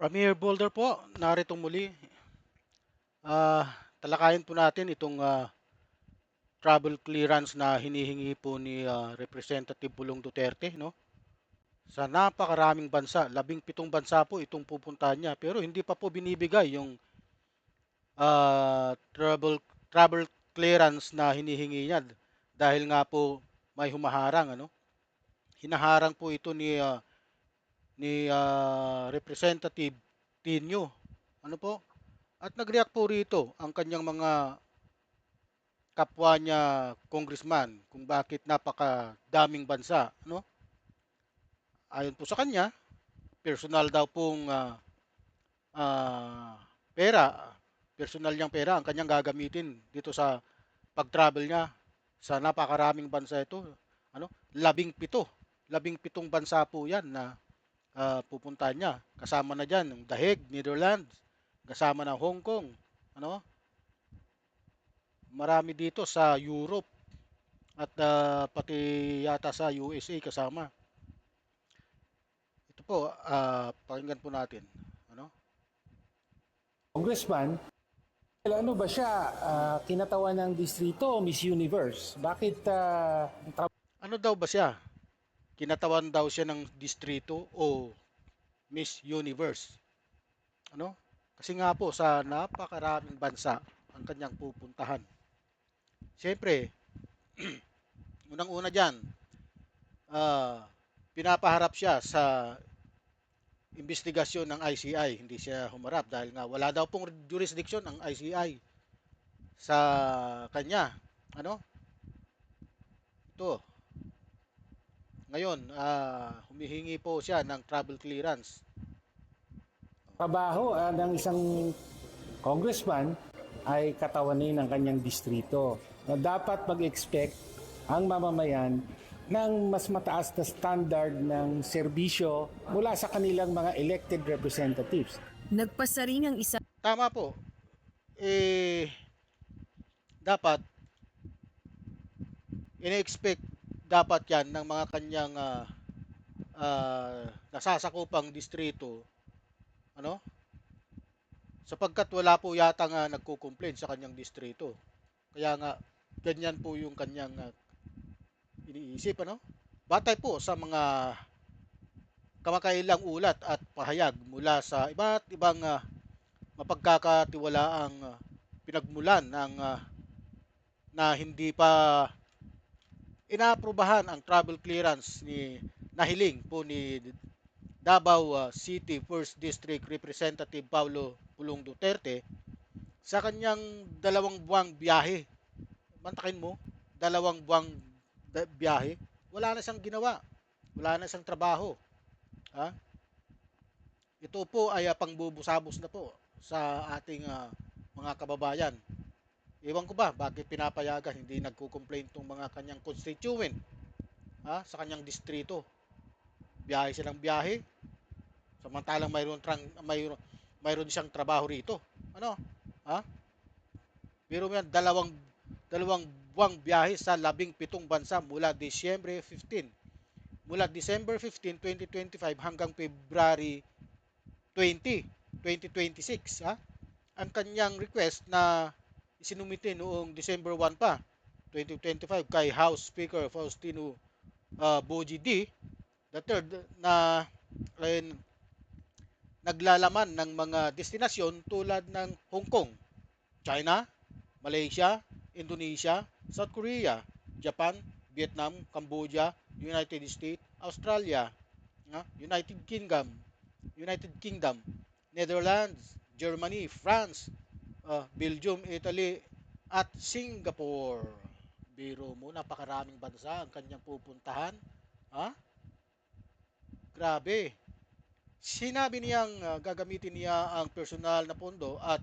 Premier Boulder po, narito muli. Talakayin po natin itong travel clearance na hinihingi po ni Representative Pulong Duterte, no? Sa napakaraming bansa, 17 bansa po itong pupuntahan niya, pero hindi pa po binibigay yung travel clearance na hinihingi niya dahil nga po may humaharang, ano? Hinaharang po ito ni Representative Tinio. Ano po? At nag-react po rito ang kanyang mga kapwa niya congressman kung bakit napakadaming bansa, no? Ayon po sa kanya, personal daw pong pera, personal niyang pera ang kanyang gagamitin dito sa pag-travel niya sa napakaraming bansa ito. Ano? 17. 17 bansa po 'yan na pupuntahan niya. Kasama na diyan ang The Hague, Netherlands, kasama na Hong Kong, ano? Marami dito sa Europe at pati yata sa USA kasama. Ito po, pakinggan po natin. Ano? Congressman, ano ba siya? Kinatawan ng distrito o Miss Universe? Bakit Ano daw ba siya? Kinatawan daw siya ng distrito o Miss Universe. Ano? Kasi nga po sa napakaraming bansa ang kanyang pupuntahan. Siyempre, unang-una dyan, ah, pinapaharap siya sa investigasyon ng ICI. Hindi siya humarap dahil nga wala daw pong jurisdiction ng ICI sa kanya. Ano? Ito. Ngayon, humihingi po siya ng travel clearance. trabaho ng isang congressman ay katawanin ng kanyang distrito na dapat mag-expect ang mamamayan ng mas mataas na standard ng serbisyo mula sa kanilang mga elected representatives. Nagpasa rin ang isa Tama po. Eh, dapat, ine-expect dapat yan ng mga kanyang nasasakupang distrito. Ano? Sapagkat wala po yata nga nagko-complain sa kanyang distrito. Kaya nga, ganyan po yung kanyang iniisip. Ano? Batay po sa mga kamakailang ulat at pahayag mula sa iba't ibang mapagkakatiwalaang pinagmulan ng na hindi pa inaaprobahan ang travel clearance ni nahiling po ni Davao City 1st District Representative Paulo Pulong Duterte sa kanyang 2 buwang biyahe. Mantakin mo, 2 buwang biyahe, wala na siyang ginawa. Wala na siyang trabaho. Ha? Ito po ay pangbubusabos na po sa ating mga kababayan. Ewan ko ba bakit pinapayagan hindi nagko-complain tong mga kanyang constituent sa kanyang distrito. Biyahe silang biyahe samantalang mayroon siyang trabaho rito. Ano? Ha? Pero yan dalawang buwang biyahe sa 17 bansa mula December 15, 2025 hanggang February 20, 2026. Ang kanyang request na isinumite noong December 1 pa, 2025 kay House Speaker Faustino Boji D. The third na naglalaman ng mga destinasyon tulad ng Hong Kong, China, Malaysia, Indonesia, South Korea, Japan, Vietnam, Cambodia, United States, Australia, United Kingdom, Netherlands, Germany, France, Belgium, Italy, at Singapore. Biro mo, napakaraming bansa ang kanyang pupuntahan. Ha? Grabe. Sinabi niyang gagamitin niya ang personal na pondo at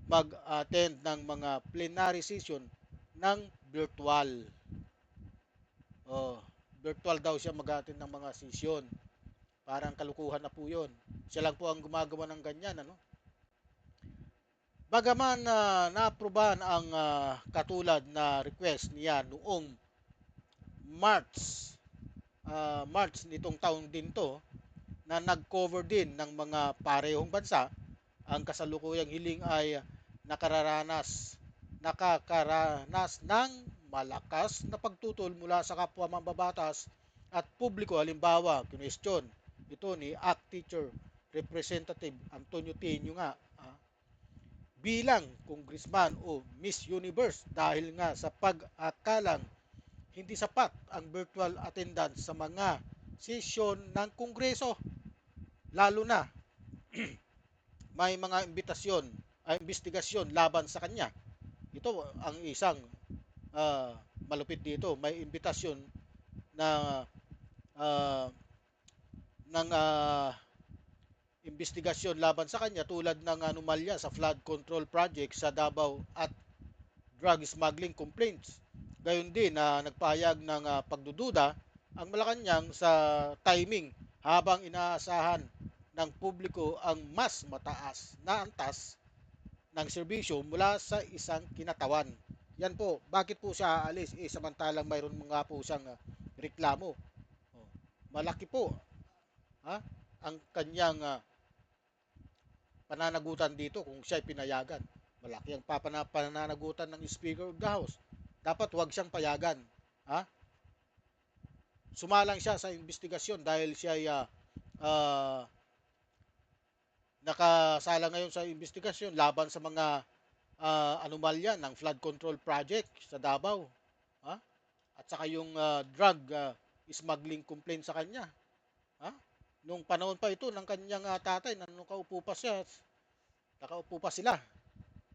mag-attend ng mga plenary session ng virtual. Oh, virtual daw siya mag-attend ng mga session. Parang kalukuhan na po 'yon. Siya lang po ang gumagawa ng ganyan, ano? Bagaman na-aprobahan ang katulad na request niya noong March March nitong taon din to na nag-cover din ng mga parehong bansa, ang kasalukuyang hiling ay nakakaranas ng malakas na pagtutol mula sa kapwa mambabatas at publiko. Halimbawa, kinwestiyon ito ni ACT Teacher Representative Antonio Tenyo nga, bilang congressman o Miss Universe dahil nga sa pag-akalang hindi sapat ang virtual attendance sa mga sesyon ng Kongreso, lalo na may mga investigasyon laban sa kanya. Ito ang isang malupit dito. May imbitasyon na ah, ng investigasyon laban sa kanya tulad ng anomalya sa flood control project sa Davao at drug smuggling complaints. Gayon din na nagpahayag ng pagdududa ang Malacanang sa timing habang inaasahan ng publiko ang mas mataas na antas ng serbisyo mula sa isang kinatawan. Yan po, bakit po siya aalis? Samantalang mayroon mga po siyang reklamo. Malaki po ang kanyang pananagutan dito kung siya ay pinayagan. Malaki ang pananagutan ng Speaker of the House. Dapat wag siyang payagan. Sumalang siya sa investigasyon dahil siya ay nakasala ngayon sa investigasyon laban sa mga anomalya ng flood control project sa Davao. At saka yung drug smuggling complaint sa kanya. Nung panahon pa ito ng kanyang tatay na nakaupo pa sila.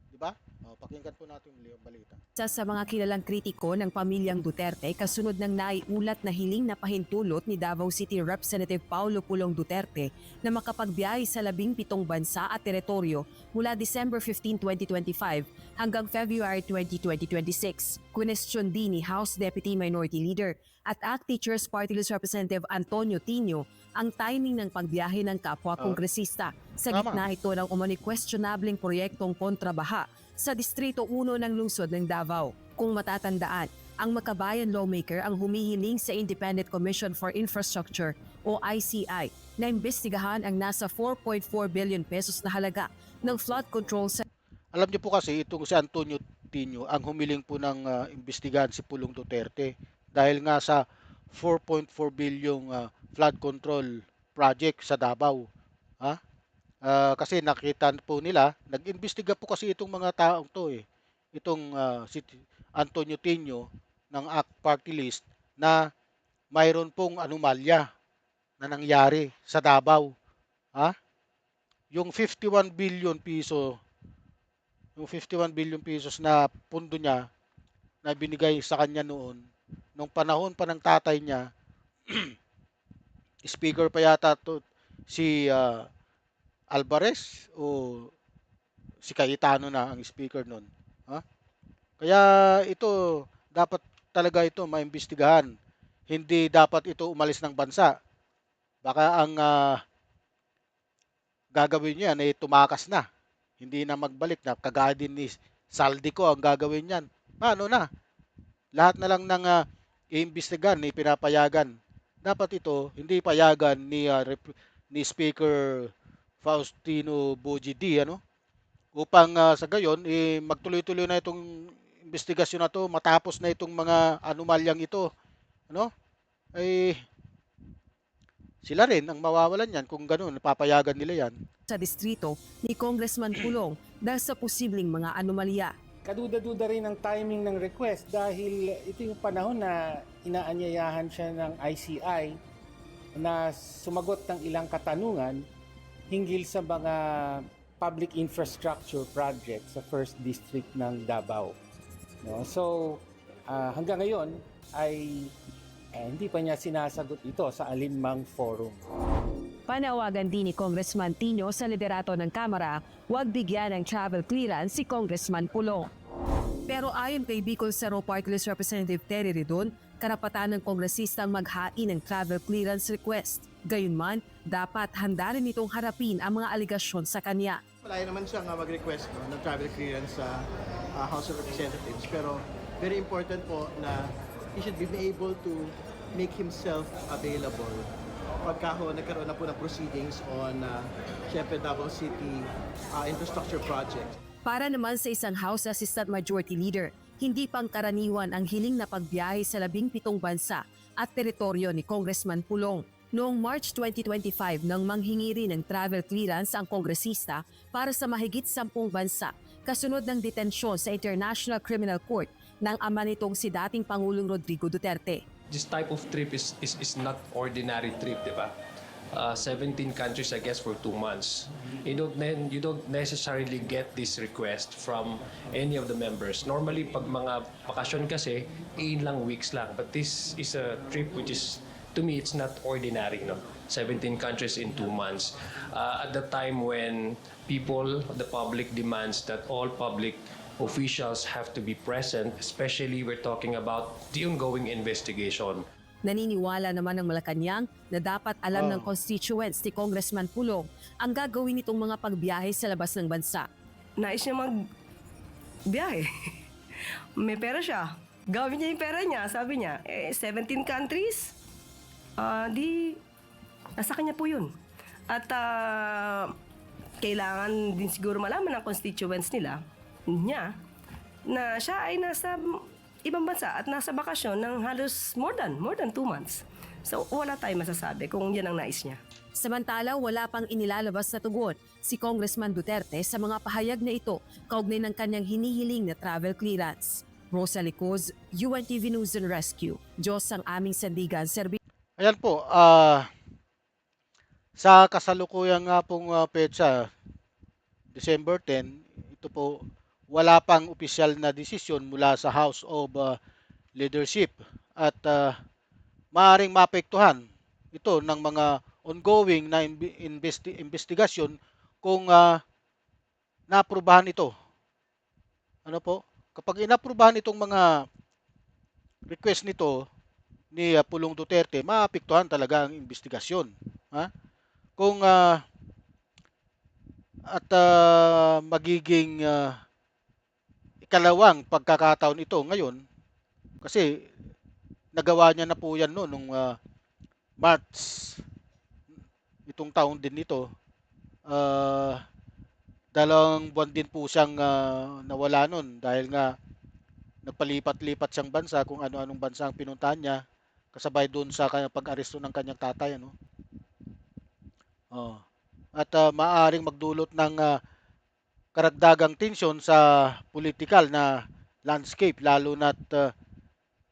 Di ba? Pakinggan po natin yung balita. Isa sa mga kilalang kritiko ng pamilyang Duterte kasunod ng naiulat na hiling na pahintulot ni Davao City Representative Paulo Pulong Duterte na makapagbiyahe sa 17 bansa at teritoryo mula December 15, 2025 hanggang February 20, 2026. Kwestiyon din ni House Deputy Minority Leader at ACT Teachers Party List Representative Antonio Tenyo ang timing ng pagbiyahe ng kapwa kongresista. Sa gitna ito ng umano'y questionableng proyektong kontrabaha sa Distrito 1 ng lungsod ng Davao. Kung matatandaan, ang Makabayan lawmaker ang humihiling sa Independent Commission for Infrastructure o ICI na imbestigahan ang nasa 4.4 billion pesos na halaga ng flood control sa... Alam niyo po kasi itong si Antonio Tenyo ang humiling po ng imbestigahan si Pulong Duterte dahil nga sa 4.4 billion flood control project sa Davao. Kasi nakita po nila, nag-imbestiga po kasi itong mga taong to itong si Antonio Tenyo ng ACT Party List na mayroon pong anomalya na nangyari sa Davao. Yung 51 billion pesos na pundo niya na binigay sa kanya noon nung panahon pa ng tatay niya, speaker pa yata to si Alvarez o si Cayetano na ang speaker noon. Kaya ito dapat talaga ito maimbestigahan. Hindi dapat ito umalis ng bansa. Baka ang gagawin niya ay tumakas na. Hindi na magbalik na. Kagaya din ni Saldico ang gagawin niyan. Paano na? Lahat na lang ng iimbestigahan, pinapayagan. Dapat ito hindi payagan ni Speaker Faustino Boji D, upang sa gayon magtuloy-tuloy na itong investigasyon na to, matapos na itong mga anomalyang ito, sila rin ang mawawalan yan kung gano'n, papayagan nila yan. Sa distrito ni Congressman Pulong dahil sa posibleng mga anomalya. Kaduda-duda rin ang timing ng request dahil ito yung panahon na inaanyayahan siya ng ICI na sumagot ng ilang katanungan hinggil sa mga public infrastructure project sa First District ng Davao. So, hanggang ngayon ay hindi pa niya sinasagot ito sa alinmang forum. Panawagan din ni Congressman Tenyo sa liderato ng Kamara, huwag bigyan ng travel clearance si Congressman Pulong. Pero ayon kay Bicol Saro Party List Representative Terry Redon, karapatan ng kongresistang maghain ng travel clearance request. Gayunman, dapat handa rin itong harapin ang mga aligasyon sa kanya. Malaya naman siyang mag-request ng travel clearance sa House of Representatives, pero very important po na he should be able to make himself available pagka ho nagkaroon na po ng proceedings on syempre Davao City infrastructure project. Para naman sa isang House Assistant Majority Leader, hindi pangkaraniwan ang hiling na pagbiyahe sa 17 bansa at teritoryo ni Congressman Pulong. Noong March 2025 nang manghingi rin ng travel clearance ang kongresista para sa mahigit 10 bansa kasunod ng detensyon sa International Criminal Court ng ama nitong si dating Pangulong Rodrigo Duterte. This type of trip is not ordinary trip, di ba? 17 countries, I guess, for 2 months. You don't necessarily get this request from any of the members. Normally, pag mga bakasyon kasi, ilang weeks lang. But this is a trip which is, to me, it's not ordinary, no? 17 countries in 2 months. At the time when the public demands that all public officials have to be present, especially we're talking about the ongoing investigation. Naniniwala naman ng Malacanang na dapat alam ng constituents ni Congressman Pulong ang gagawin nitong mga pagbiyahe sa labas ng bansa. Nais niya magbiyahe. May pera siya. Gawin niya yung pera niya. Sabi niya, 17 countries, nasa kanya po yun. At kailangan din siguro malaman ng constituents niya na siya ay nasa ibang bansa at nasa bakasyon ng halos more than 2 months. So wala tayong masasabi kung yan ang nais niya. Samantala, wala pang inilalabas na tugon si Congressman Duterte sa mga pahayag na ito kaugnay ng kanyang hinihiling na travel clearance. Rosa Licoz, UNTV News and Rescue. Diyos ang aming sandigan, Ayan po, sa kasalukuyang nga pong petsa, December 10, ito po, wala pang opisyal na desisyon mula sa House of Leadership at maaaring maapektuhan ito ng mga ongoing na investigasyon kung naaprubahan ito. Ano po? Kapag inaprubahan itong mga request nito ni Pulong Duterte, maapektuhan talaga ang investigasyon. Ha? Kung magiging ikalawang pagkakataon ito ngayon kasi nagawa niya na po yan noong March itong taon din ito. 2 buwan din po siyang nawala noon dahil nga nagpalipat-lipat siyang bansa kung ano-anong bansa ang pinuntahan niya kasabay doon sa pag-aresto ng kanyang tatay. At maaaring magdulot ng karagdagang tensyon sa political na landscape lalo na't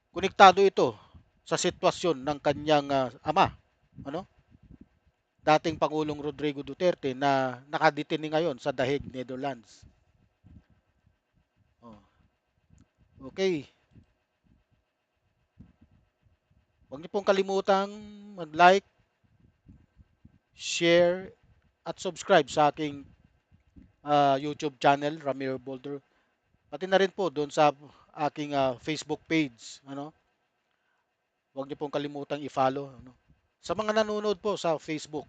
konektado ito sa sitwasyon ng kanyang ama, dating Pangulong Rodrigo Duterte na nakadetine ngayon sa The Hague, Netherlands. Okay. Huwag niyo pong kalimutang mag-like, share, at subscribe sa aking YouTube channel, Ramiro Boulder. Pati na rin po doon sa aking Facebook page. Huwag niyo pong kalimutang i-follow. Sa mga nanonood po sa Facebook,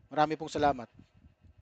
marami pong salamat.